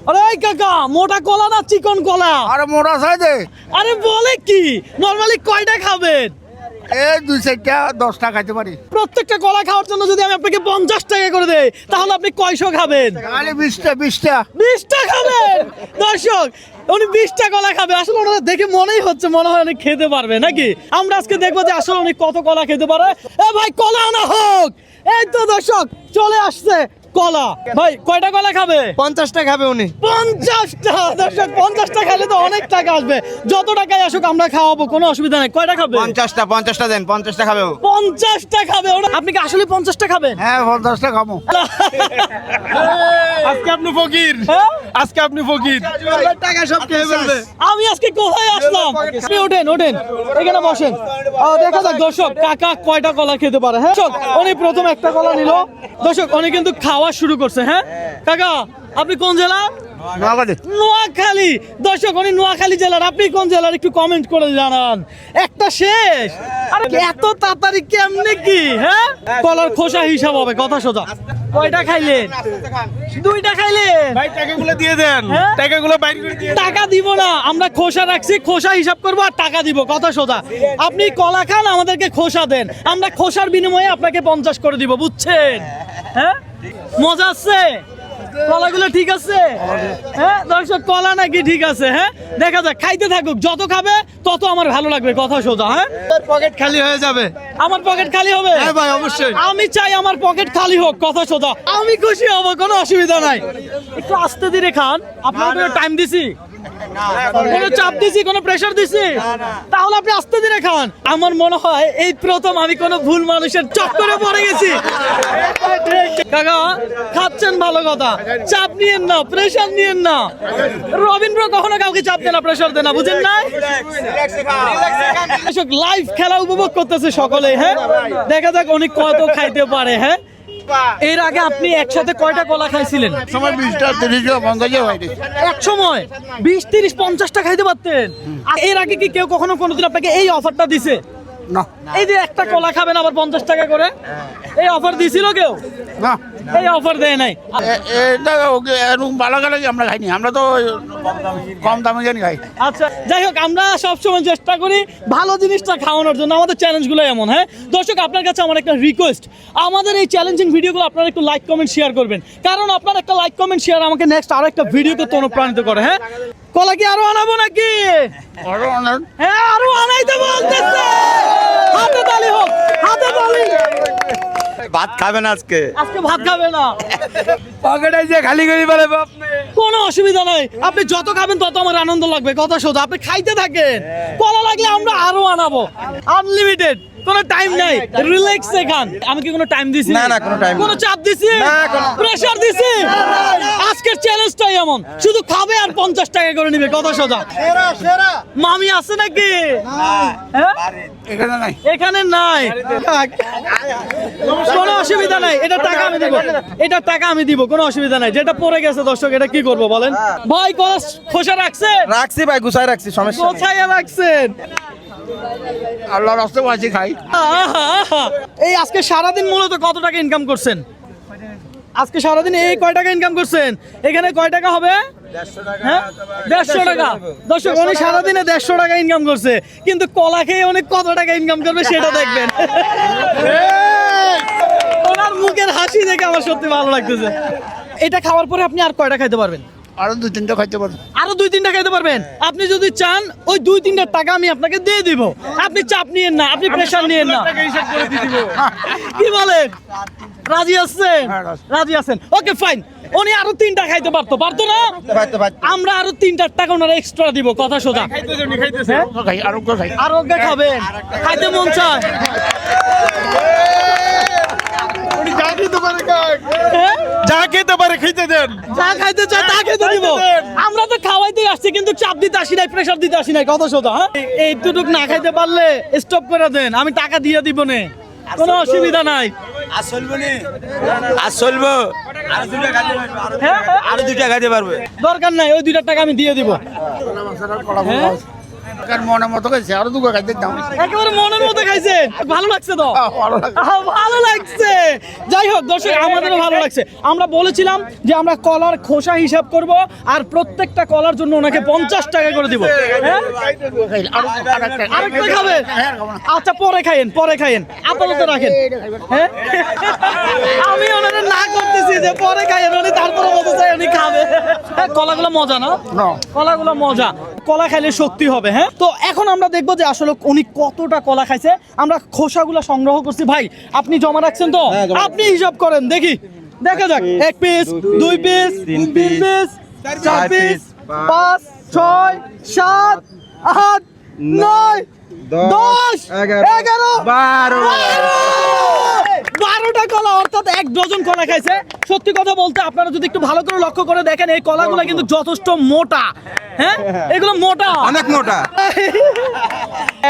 আরে এই কাকা মোটা কলা না চিকন কলা? আরে মোটা সাইজে। আরে বলে কি, নরমালি কয়টা খাবেন? এই 2-4টা 10টা খাইতে পারি। প্রত্যেকটা কলা খাওয়ার জন্য যদি আমি আপনাকে 50 টাকা করে দেই তাহলে আপনি কয়শো খাবেন? আরে 20টা 20টা খাবেন। দর্শক উনি 20টা কলা খাবে। আসলে ওনারা দেখে মনেই হচ্ছে মনে হয় উনি খেতে পারবে নাকি। আমরা আজকে দেখবো যে আসলে উনি কত কলা খেতে পারে। এ ভাই কলা আনা হোক। এই তো দর্শক চলে আসছে কলা। ভাই কয়টা কলা খাবে? 50টা খাবে উনি। 50টা। দর্শক 50টা খাইলে তো অনেক টাকা আসবে। যত টাকায় আসুক আমরা খাওয়াবো, কোনো অসুবিধা নেই। কয়টা খাবে? 50টা দেন, 50টা খাবে ও। 50টা খাবে ওরা। আপনি কি আসলে 50টা খাবেন? হ্যাঁ 50টা খাবো। আজকে আপনি ফকির, হ্যাঁ? আজকে আপনি ফকির। টাকা সব খেয়ে ফেলবে। আমি আজকে কোথায় আসলাম? আপনি ওঠেন এখানে বসেন। দেখা যাক দর্শক কাকা কয়টা কলা খেতে পারে। হ্যাঁ দর্শক, উনি প্রথম একটা কলা নিল। দর্শক উনি কিন্তু খাওয়া শুরু করছে। হ্যাঁ কাকা আপনি কোন জেলা? নোয়াখালী। দর্শক উনি নোয়াখালী জেলার। আপনি কোন জেলার একটু কমেন্ট করে জানান। একটা শেষ। আরে এত তাড়াতাড়ি কেমনে কি? হ্যাঁ কলার খোসা হিসাব হবে, কথা সোজা। কয়টা খাইলেন? 2টা খাইলেন। ভাই টাকাগুলো দিয়ে দেন, হ্যাঁ? টাকাগুলো বাইর করে দিয়ে। টাকা দিব না, আমরা খোসা রাখছি, খোসা হিসাব করবো আর টাকা দিব, কথা সোজা। আপনি কলা খান, আমাদেরকে খোসা দেন, আমরা খোসার বিনিময়ে আপনাকে 50 করে দিব, বুঝছেন? হ্যাঁ মজা আছে? কলাগুলো ঠিক আছে? হ্যাঁ দর্শক কলা নাকি ঠিক আছে? হ্যাঁ দেখা যাক, খাইতে থাকুক, যত খাবে তত আমার ভালো লাগবে, কথা সোজা। হ্যাঁ পকেট খালি হয়ে যাবে। আমার পকেট খালি হবে? হ্যাঁ ভাই অবশ্যই। আমি চাই আমার পকেট খালি হোক, কথা সোজা। আমি খুশি হব, কোনো অসুবিধা নাই। একটু আস্তে ধীরে খান। আপনার টাইম দিছি, কোনো চাপ দিছি, কোনো প্রেসার দিছি? তাহলে আপনি আস্তে ধীরে খান। আমার মনে হয় এই প্রথম আমি কোনো ভুল মানুষের চক্করে পড়ে গেছি। কাকা খাচ্ছেন ভালো কথা, চাপ নিয়েন না, প্রেসার নিয়েন না। রবীন্দ্র কখনো কাউকে চাপ দেয় না, প্রেসার দেয় না, বুঝেন না? লাইভ খেলা উপভোগ করতেছে সকলে। হ্যাঁ দেখা যাক উনি কত খাইতে পারে। হ্যাঁ এর আগে আপনি একসাথে কয়টা কলা খাইছিলেন? সময় 20টা 30টা 50টা হয়। এক সময় 20, 30, 50টা খাইতে পারতেন। আর এর আগে কি কেউ কখনো কোনোদিন আপনাকে এই অফারটা দিছে? না এই যে একটা কলা খাবেন আবার 50 টাকা করে, এই অফার দিছিল কেউ? না এই অফার দেয় নাই। এটা ওকে এরকম ভালো গেলে আমরা খাইনি, আমরা তো কম দামে জানি খাই। আচ্ছা যাই হোক, আমরা সবসময় চেষ্টা করি ভালো জিনিসটা খাওয়ানোর জন্য, আমাদের চ্যালেঞ্জগুলো এমন। হ্যাঁ দর্শক আপনার কাছে আমার একটা রিকোয়েস্ট, আমাদের এই চ্যালেঞ্জিং ভিডিওগুলো আপনারা একটু লাইক কমেন্ট শেয়ার করবেন, কারণ আপনার একটা লাইক কমেন্ট শেয়ার আমাকে নেক্সট আরো একটা ভিডিও করতে অনুপ্রাণিত করে। হ্যাঁ কলা কি আরো আনাবো নাকি? হ্যাঁ আরো আনাইতে বলতেছে। হাতে তালি হোক, হাতে তালি। ভাত খাবেন আজকে? আজকে ভাত খাবে না, পকেটে যে খালি করে ফেলবে আপনি। কোনো অসুবিধা নাই, আপনি যত খাবেন তত আমার আনন্দ লাগবে, কথা সোজা। আপনি খাইতে থাকেন, কলা লাগলে আমরা আরো আনাবো, আনলিমিটেড, কোনো টাইম নাই, রিল্যাক্সে খান। আমি কি কোনো টাইম দিছি? না, কোনো টাইম, কোনো চাপ দিছি, প্রেসার দিছি? আজকের চ্যালেঞ্জটাই এমন, শুধু খাবে আর 50 টাকা করে নিবে, কথা সোজা। মামি আছে নাকি? হ্যাঁ এখানে নাই, এখানে নাই, কোনো অসুবিধা নাই। এটা টাকা আমি দিব, এটা টাকা আমি দিব, কোনো অসুবিধা নাই। যেটা পড়ে গেছে দর্শক, এটা কি করবো বলেন? ভাই কলা খোসা রাখছেন? রাখছি ভাই, গুছাই রাখছি, সমস্যা নেই। কোথায় রাখছেন? আল্লাহর রাস্তায় বাঁচি খাই। আহা, আহা। এই আজকে সারাদিন মূলত কত টাকা ইনকাম করছেন? আজকে সারাদিন এই কয় টাকা ইনকাম করছেন? এখানে কয় টাকা হবে? 150 টাকা। দর্শক উনি সারাদিনে 150 টাকা ইনকাম করছে, কিন্তু কলা খেয়ে উনি কত টাকা ইনকাম করবে সেটা দেখবেন। ওনার মুখের হাসি দেখে আমার সত্যি ভালো লাগতেছে। এটা খাওয়ার পরে আপনি আর কয়টা খাইতে পারবেন? আরো 2-3টা খাইতে পারবো। আরো 2-3টা খাইতে পারবেন। আপনি যদি চান ওই 2-3টা টাকা আমি আপনাকে দিয়ে দিব, আপনি চাপ নিয়েন না, আপনি প্রেসার নিয়েন না। কি বলেন? রাজি আছেন? রাজি আছেন, ওকে ফাইন। উনি আরো 3টা খাইতে পারতো না? আমরা আরো 3টা টাকা ওনার এক্সট্রা দিব, কথা সোজা। আরোগ্য খাবেন, খাইতে মন চায়। যা খেতে পারে খেতে দেন, যা খাইতে চায় তা খেতে দিব। আমরা তো খাওয়াইতে আসছি, কিন্তু চাপ দিতে আসি নাই, প্রেসার দিতে আসি নাই, কথা সোজা। হ্যাঁ এইটুক না খাইতে পারলে স্টপ করে দেন, আমি টাকা দিয়ে দিব নে, কোনো অসুবিধা নাই। আরো 2টা খাইতে পারবে, দরকার নাই, ওই 2টা টাকা আমি দিয়ে দিব। মনের মতো খাইছে আরো দুটো খাইতে দাম একেবারে মনের মতো খাইছেন, ভালো লাগছে তো? ভালো লাগছে। ভালো লাগছে। যাই হোক দর্শক, আমাদেরও ভালো লাগছে। আমরা বলেছিলাম যে আমরা কলার খোসা হিসাব করব আর প্রত্যেকটা কলার জন্য ওনাকে 50 টাকা করে দিব। হ্যাঁ? আরেকটা খাবেন? আচ্ছা পরে খাইয়েন, আপাতত রাখেন। হ্যাঁ? আমি ওনারা না করতেছি যে পরে খাইয়েন, উনি তারপরে বলতে চাই উনি খাবে। হ্যাঁ, কলাগুলো মজা না? কলাগুলো মজা, কলা খাইলে শক্তি হবে। হ্যাঁ, তো এখন আমরা দেখবো যে আসলে উনি কতটা কলা খাইছে। আমরা খোসাগুলো সংগ্রহ করছি। ভাই আপনি জমা রাখছেন তো? আপনি হিসাব করেন, দেখি, দেখা যাক। 1 পিস, 2 পিস, 3 পিস, 4 পিস, 5, 6, 7, 8, 9, 10, 11, 12টা কলা, অর্থাৎ 1 ডজন কলা খাইছে। সত্যি কথা বলতে আপনারা যদি একটু ভালো করে লক্ষ্য করে দেখেন, এই কলাগুলো কিন্তু যথেষ্ট মোটা। হ্যাঁ, এগুলো মোটা, অনেক মোটা।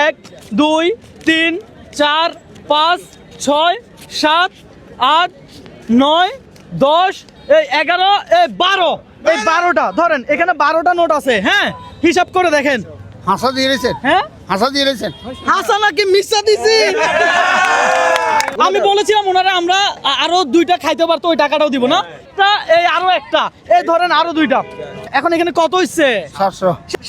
1, 2, 3, 4, 5, 6, 7, 8, 9, 10, 11, 12। এই 12টা ধরেন, এখানে 12টা নোট আছে। হ্যাঁ, হিসাব করে দেখেন। হাসা দিয়ে রেছেন, হ্যাঁ, হাসা দিয়ে রেছেন। হাসা নাকি মিথ্যা দিছি? আমি বলেছিলাম ওনারা আমরা আরো 2টা খাইতে পারতো, ওই টাকাটাও দিব না। তা এই আরো একটা, এই ধরেন আরো 2টা। এখন এখানে কত হচ্ছে?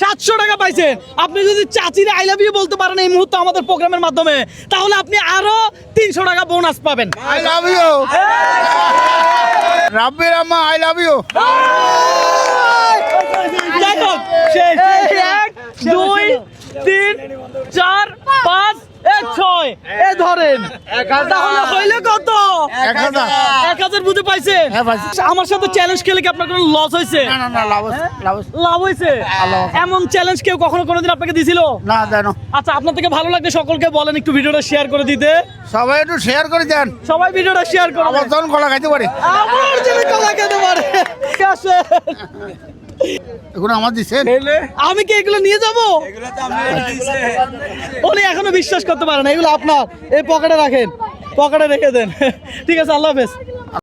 700 টাকা পাইছেন। আপনি যদি চাচিরে আই লাভ ইউ বলতে পারেন এই মুহূর্তে আমাদের প্রোগ্রামের মাধ্যমে, তাহলে আপনি আরো 300 টাকা বোনাস পাবেন। আই লাভ ইউ রাব্বির আম্মা, আই লাভ ইউ। দেখো, 1, 2, 3, 4, 5, 6, এই ধরেন। তাহলে হইলে কত? 1000। 1000 বুঝে পাইছেন? হ্যাঁ, পাইছি। আমার সাথে চ্যালেঞ্জ খেলে কি আপনার কোনো লস হয়েছে? না লাভ আছে, লাভ আছে। লাভ হয়েছে? এমন চ্যালেঞ্জ কেউ কখনো কোনোদিন আপনাকে দিছিল? না জানো, আচ্ছা, আপনার থেকে ভালো লাগলে সকলকে বলেন একটু ভিডিওটা শেয়ার করে দিতে। সবাই একটু শেয়ার করে দেন, সবাই ভিডিওটা শেয়ার করুন। আবার তখন কলা খাইতে পারে। আমার জন্য কলা খেতে পারে। ঠিক আছে, এখন আমার দিচ্ছেন। আমি কি এগুলো নিয়ে যাব? উনি এখনো বিশ্বাস করতে পারে না। এগুলো আপনার, এই পকেটে রাখেন, পকেটে রেখে দেন। ঠিক আছে, আল্লাহ হাফেজ।